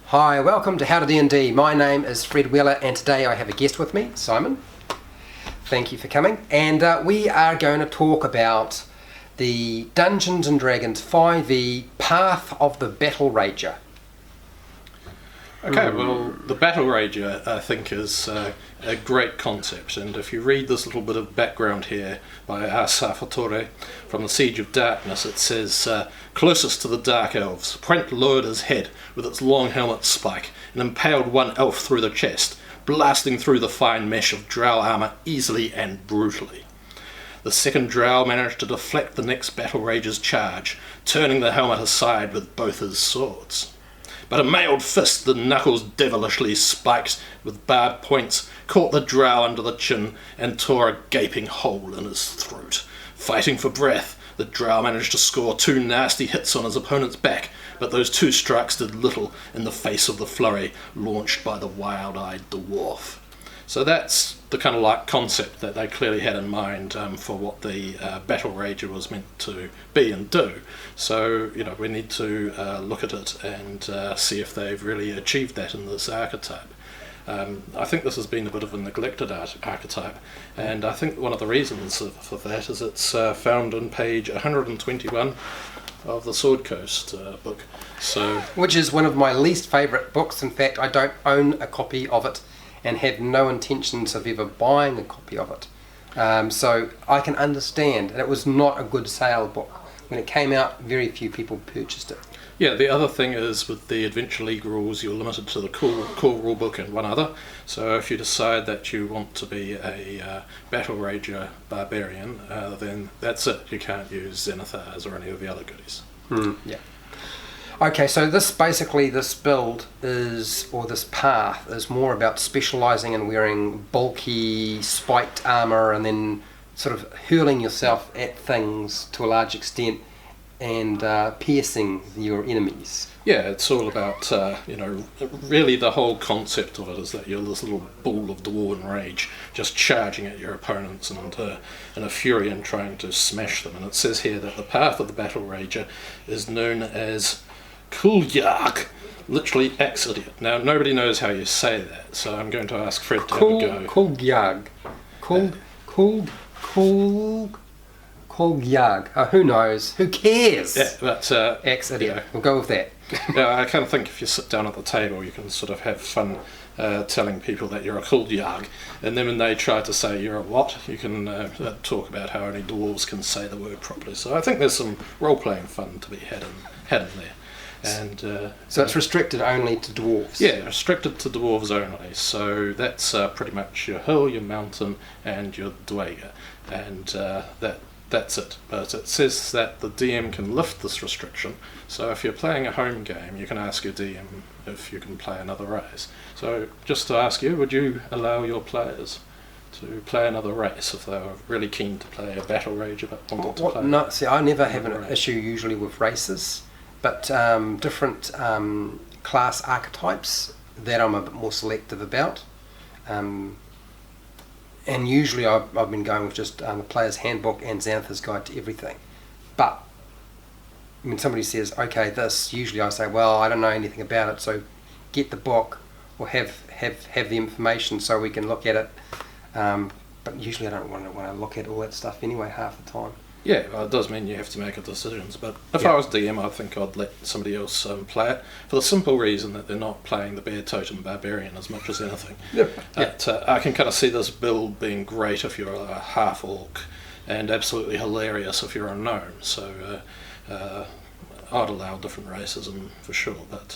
Hi, welcome to HowtoDandD. My name is Fred Wheeler and today I have a guest with me, Simon. Thank you for coming. And we are going to talk about the Dungeons & Dragons 5e Path of the Battlerager. Okay, well, the Battlerager, I think, is a great concept, and if you read this little bit of background here by Asafotore from the Siege of Darkness, it says, closest to the Dark Elves, Prent lowered his head with its long helmet spike and impaled one elf through the chest, blasting through the fine mesh of drow armour easily and brutally. The second drow managed to deflect the next Battlerager's charge, turning the helmet aside with both his swords. But a mailed fist, the knuckles devilishly spiked with barbed points, caught the drow under the chin and tore a gaping hole in his throat. Fighting for breath, the drow managed to score 2 nasty hits on his opponent's back, but those 2 strikes did little in the face of the flurry launched by the wild-eyed dwarf. So that's the kind of like concept that they clearly had in mind for what the Battlerager was meant to be and do. So, you know, we need to look at it and see if they've really achieved that in this archetype. I think this has been a bit of a neglected archetype, and I think one of the reasons for that is it's found on page 121 of the Sword Coast book. So, which is one of my least favourite books. In fact, I don't own a copy of it and have no intentions of ever buying a copy of it. So I can understand, and it was not a good sale book. When it came out, very few people purchased it. Yeah, the other thing is with the Adventure League rules, you're limited to the core rule book and one other. So if you decide that you want to be a Battlerager Barbarian, then that's it. You can't use Zenithars or any of the other goodies. Yeah. Okay, so this build is, or this path is more about specialising and wearing bulky, spiked armour and then sort of hurling yourself at things to a large extent and piercing your enemies. Yeah, it's all about, really the whole concept of it is that you're this little ball of dwarven rage just charging at your opponents and in a fury and trying to smash them. And it says here that the path of the Battlerager is known as Kuljag, literally axe idiot. Now, nobody knows how you say that, so I'm going to ask Fred to have a go. Kuljag. Kuljag. Who knows? Who cares? Yeah, but axe idiot. We'll go with that. Yeah, I kind of think if you sit down at the table, you can sort of have fun telling people that you're a Kuljag, and then when they try to say you're a what, you can talk about how only dwarves can say the word properly. So I think there's some role-playing fun to be had in there. And so it's restricted only to dwarves? Yeah, restricted to dwarves only. So that's pretty much your hill, your mountain, and your dwager. And that's it. But it says that the DM can lift this restriction. So if you're playing a home game, you can ask your DM if you can play another race. So just to ask you, would you allow your players to play another race if they were really keen to play a Battlerager but wanted to play? No, see, I never have an issue usually with races. But different class archetypes that I'm a bit more selective about, and usually I've been going with just the Player's Handbook and Xanathar's Guide to Everything. But when somebody says, okay, this, usually I say, well, I don't know anything about it, so get the book or have the information so we can look at it. But usually I don't want to look at all that stuff anyway half the time. Yeah, well, it does mean you have to make a decision, but if I was DM, I think I'd let somebody else play it, for the simple reason that they're not playing the Bear Totem Barbarian as much as anything. But I can kind of see this build being great if you're a half-orc, and absolutely hilarious if you're a gnome, so I'd allow different races for sure, but,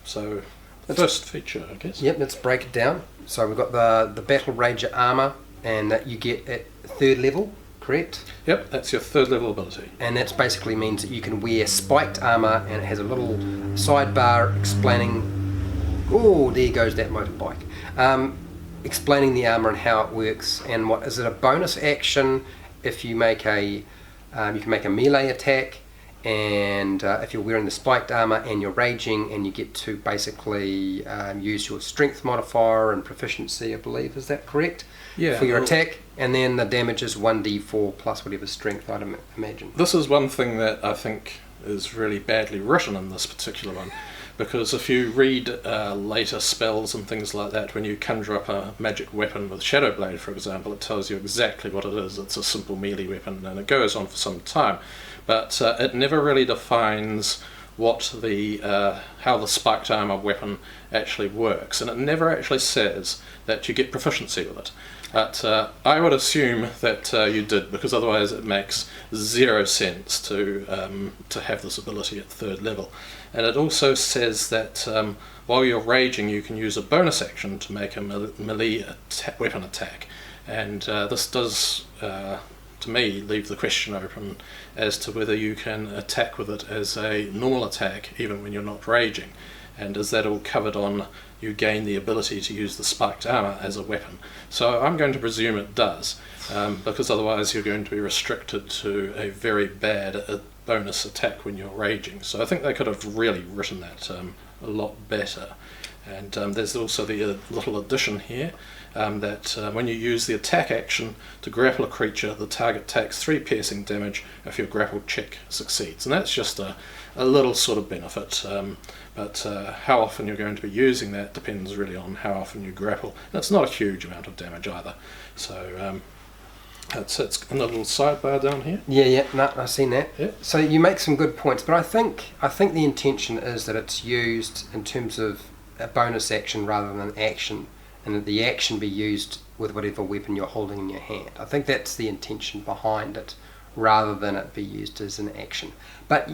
so the first feature, I guess. Yep, let's break it down. So we've got the Battlerager armour, and that you get at 3rd level. Correct? Yep, that's your 3rd level ability. And that basically means that you can wear spiked armour and it has a little sidebar explaining... Oh, there goes that motorbike. Explaining the armour and how it works, and what is it, a bonus action if you make you can make a melee attack, and if you're wearing the spiked armour and you're raging, and you get to basically use your strength modifier and proficiency, I believe, is that correct? Yeah. For your attack, and then the damage is 1d4 plus whatever strength, I'd imagine. This is one thing that I think is really badly written in this particular one, because if you read later spells and things like that, when you conjure up a magic weapon with Shadow Blade, for example, it tells you exactly what it is. It's a simple melee weapon, and it goes on for some time, but it never really defines what how the spiked armor weapon actually works, and it never actually says that you get proficiency with it. But I would assume that you did, because otherwise it makes zero sense to have this ability at 3rd level. And it also says that while you're raging, you can use a bonus action to make a melee weapon attack. And this does, to me, leave the question open as to whether you can attack with it as a normal attack, even when you're not raging. And is that all covered on you gain the ability to use the spiked armor as a weapon? So I'm going to presume it does, because otherwise you're going to be restricted to a very bad bonus attack when you're raging. So I think they could have really written that a lot better. And there's also the little addition here that when you use the attack action to grapple a creature, the target takes 3 piercing damage if your grapple check succeeds. And that's just a little sort of benefit. But how often you're going to be using that depends really on how often you grapple. And it's not a huge amount of damage either. So it's in the little sidebar down here. Yeah, no, I've seen that. Yeah. So you make some good points, but I think the intention is that it's used in terms of a bonus action rather than an action, and that the action be used with whatever weapon you're holding in your hand. I think that's the intention behind it, rather than it be used as an action. But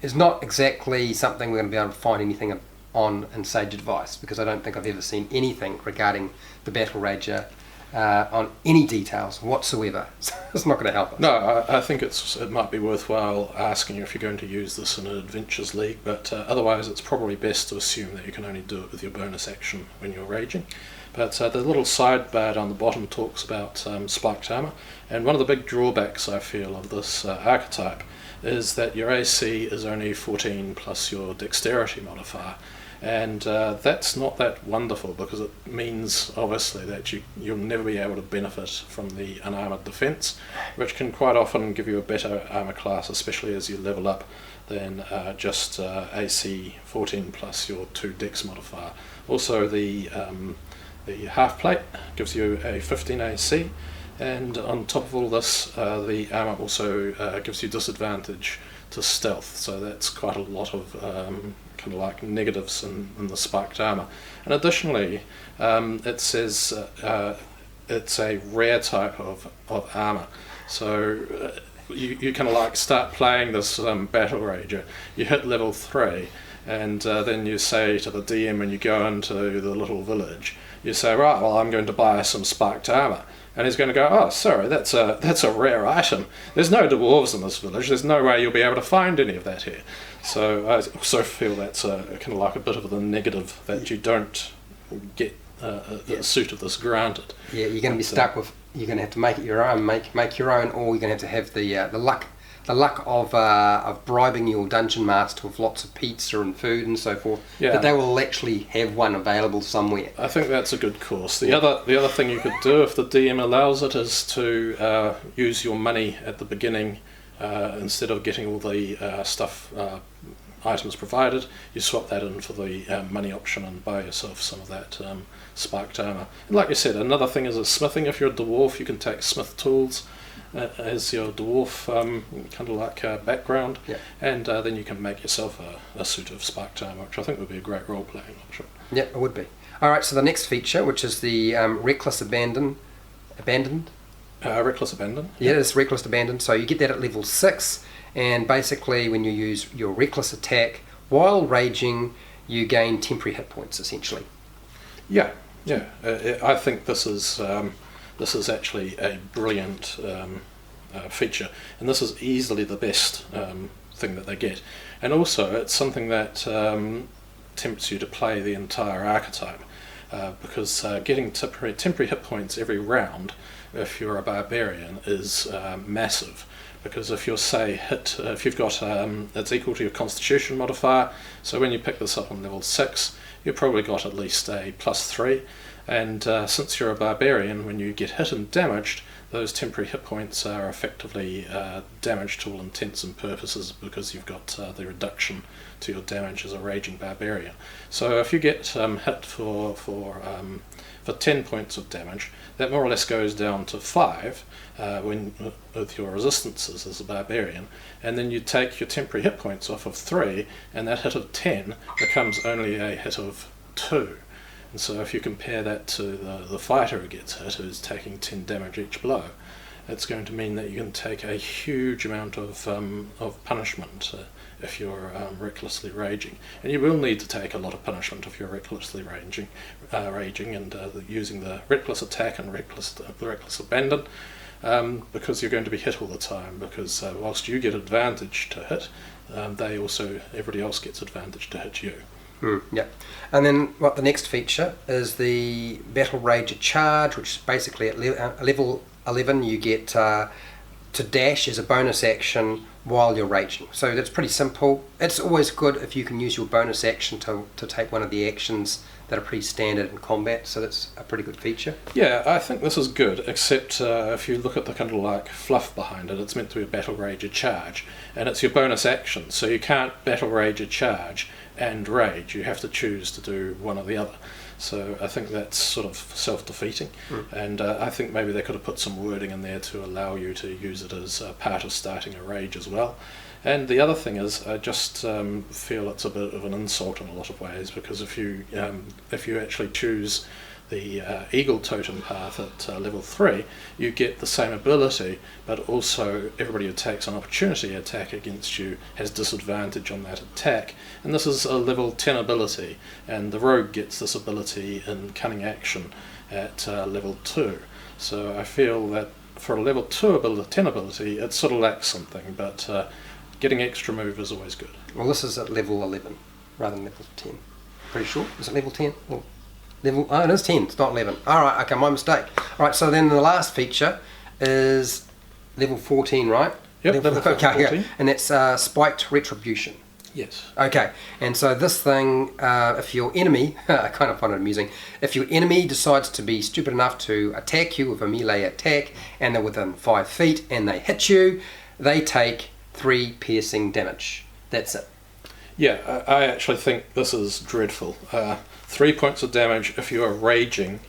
it's not exactly something we're going to be able to find anything on in Sage Advice, because I don't think I've ever seen anything regarding the Battlerager on any details whatsoever. So it's not going to help us. No, I think it might be worthwhile asking if you're going to use this in an Adventures League, but otherwise it's probably best to assume that you can only do it with your bonus action when you're raging. But the little sidebar down the bottom talks about spiked armor, and one of the big drawbacks I feel of this archetype is that your AC is only 14 plus your dexterity modifier, and that's not that wonderful, because it means obviously that you'll never be able to benefit from the unarmoured defence, which can quite often give you a better armour class, especially as you level up, than just AC 14 plus your 2 dex modifier. Also the half plate gives you a 15 AC, and on top of all this, the armour also gives you disadvantage to stealth, so that's quite a lot of kind of like negatives in the spiked armour. And additionally, it says it's a rare type of armour, so you kind of like start playing this Battlerager, you hit level 3, and then you say to the DM when you go into the little village, you say, right, well, I'm going to buy some spiked armour. And he's going to go, oh, sorry, that's a rare item. There's no dwarves in this village. There's no way you'll be able to find any of that here. So I also feel that's kind of like a bit of the negative, that you don't get a suit of this granted. Yeah, you're going to be stuck with. You're going to have to make it your own, make your own, or you're going to have the luck of bribing your dungeon master with lots of pizza and food and so forth. Yeah. That they will actually have one available somewhere. I think that's a good course. The other thing you could do, if the DM allows it, is to use your money at the beginning instead of getting all the items provided. You swap that in for the money option and buy yourself some of that spiked armour. And like you said, another thing is smithing. If you're a dwarf, you can take smith tools as your dwarf kind of like background, yeah. And then you can make yourself a suit of spiked armour, which I think would be a great role-playing option. Yeah, it would be. Alright, so the next feature, which is the Reckless Abandoned? Reckless Abandon. Yeah, it's Reckless Abandon. So you get that at level 6, and basically when you use your Reckless attack while raging, you gain temporary hit points, essentially. Yeah. I think this is actually a brilliant feature, and this is easily the best thing that they get. And also, it's something that tempts you to play the entire archetype, because getting temporary hit points every round, if you're a barbarian, is massive. Because if you're if you've got it's equal to your Constitution modifier, so when you pick this up on level 6, you've probably got at least a +3. And since you're a barbarian, when you get hit and damaged, those temporary hit points are effectively damage to all intents and purposes, because you've got the reduction to your damage as a raging barbarian. So if you get hit for 10 points of damage, that more or less goes down to 5 with your resistances as a barbarian, and then you take your temporary hit points off of 3, and that hit of 10 becomes only a hit of 2. And so if you compare that to the fighter who gets hit, who's taking 10 damage each blow, it's going to mean that you can take a huge amount of punishment if you're recklessly raging. And you will need to take a lot of punishment if you're recklessly raging and using the reckless attack and the reckless abandon, because you're going to be hit all the time, because whilst you get advantage to hit, everybody else gets advantage to hit you. Yeah, and then the next feature is the Battlerager charge, which is basically at level 11 you get to dash as a bonus action while you're raging. So that's pretty simple. It's always good if you can use your bonus action to take one of the actions that are pretty standard in combat, so that's a pretty good feature. Yeah, I think this is good, except if you look at the kind of like fluff behind it, it's meant to be a Battlerager charge, and it's your bonus action, so you can't Battlerager charge and rage. You have to choose to do one or the other. So I think that's sort of self-defeating, and I think maybe they could have put some wording in there to allow you to use it as part of starting a rage as well. And the other thing is, I just feel it's a bit of an insult in a lot of ways, because if you actually choose the Eagle Totem path at level 3, you get the same ability, but also everybody who takes an opportunity attack against you has disadvantage on that attack. And this is a level 10 ability, and the Rogue gets this ability in Cunning Action at level 2. So I feel that for a level 10 ability, it sort of lacks something, but getting extra move is always good. Well, this is at level 11 rather than level 10. Pretty sure. Is it level 10? Oh, it is 10, it's not 11. Alright, okay, my mistake. Alright, so then the last feature is level 14, right? Yep, level 14. Okay, and that's spiked Retribution. Yes. Okay, and so this thing, if your enemy, I kind of find it amusing, if your enemy decides to be stupid enough to attack you with a melee attack, and they're within 5 feet, and they hit you, they take 3 piercing damage. That's it. Yeah, I actually think this is dreadful. 3 points of damage if you are raging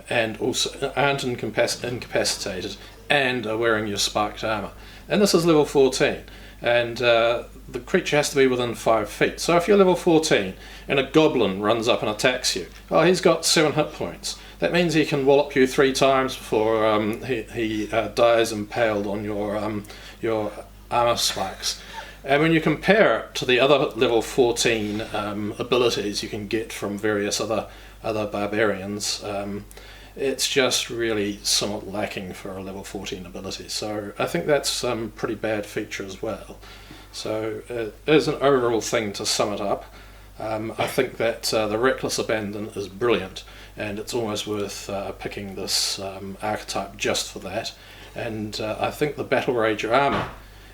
and also aren't incapacitated and are wearing your spiked armour. And this is level 14, and the creature has to be within 5 feet. So if you're level 14 and a goblin runs up and attacks you, he's got 7 hit points. That means he can wallop you 3 times before he dies impaled on your armour spikes. And when you compare it to the other level 14 abilities you can get from various other barbarians, it's just really somewhat lacking for a level 14 ability. So I think that's a pretty bad feature as well. So as an overall thing, to sum it up, I think that the Reckless Abandon is brilliant, and it's almost worth picking this archetype just for that. And I think the Battlerager armour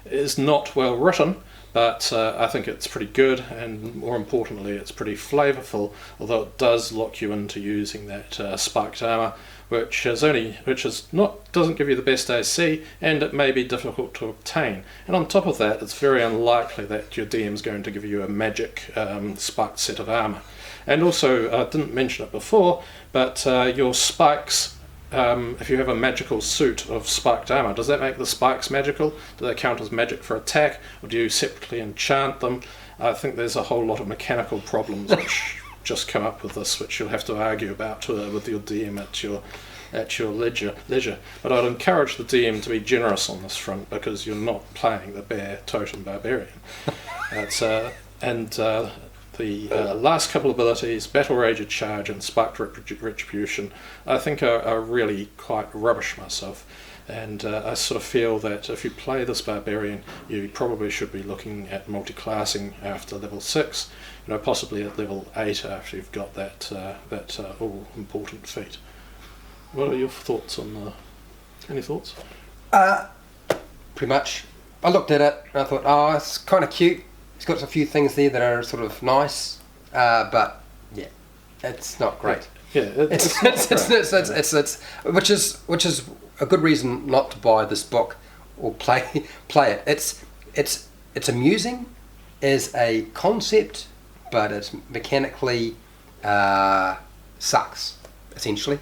is not well written, but I think it's pretty good, and more importantly it's pretty flavourful, although it does lock you into using that spiked armour, which doesn't give you the best AC, and it may be difficult to obtain. And on top of that, it's very unlikely that your DM's going to give you a magic spiked set of armour. And also, I didn't mention it before, but your spikes, if you have a magical suit of spiked armour, does that make the spikes magical? Do they count as magic for attack, or do you separately enchant them? I think there's a whole lot of mechanical problems which just come up with this, which you'll have to argue about with your DM at your leisure. But I'd encourage the DM to be generous on this front, because you're not playing the bare totem barbarian. The last couple of abilities, Battlerager Charge and Spiked Retribution, I think are really quite rubbish myself. And I sort of feel that if you play this barbarian, you probably should be looking at multi-classing after level 6, possibly at level 8 after you've got that all-important feat. What are your thoughts on any thoughts? Pretty much. I looked at it and I thought, it's kind of cute. It's got a few things there that are sort of nice, but yeah, it's not great. Yeah, it's not great. Which is a good reason not to buy this book or play it. It's amusing as a concept, but it's mechanically sucks, essentially.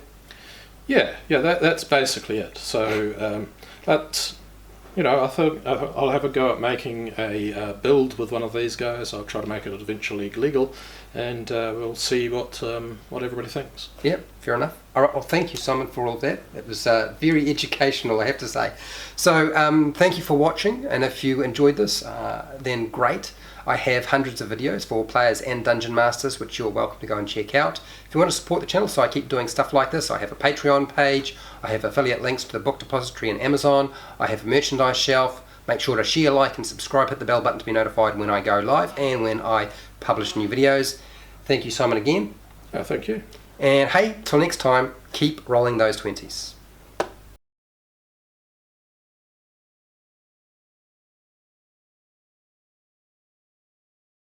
Yeah, that's basically it. So but I thought I'll have a go at making a build with one of these guys. I'll try to make it eventually legal, and we'll see what everybody thinks. Yeah, fair enough. All right, well, thank you, Simon, for all of that. It was very educational, I have to say. So thank you for watching, and if you enjoyed this, then great. I have hundreds of videos for players and dungeon masters, which you're welcome to go and check out. If you want to support the channel so I keep doing stuff like this, I have a Patreon page, I have affiliate links to the book depository and Amazon, I have a merchandise shelf. Make sure to share, like and subscribe, hit the bell button to be notified when I go live and when I publish new videos. Thank you, Simon, again. Thank you. And hey, till next time, keep rolling those 20s.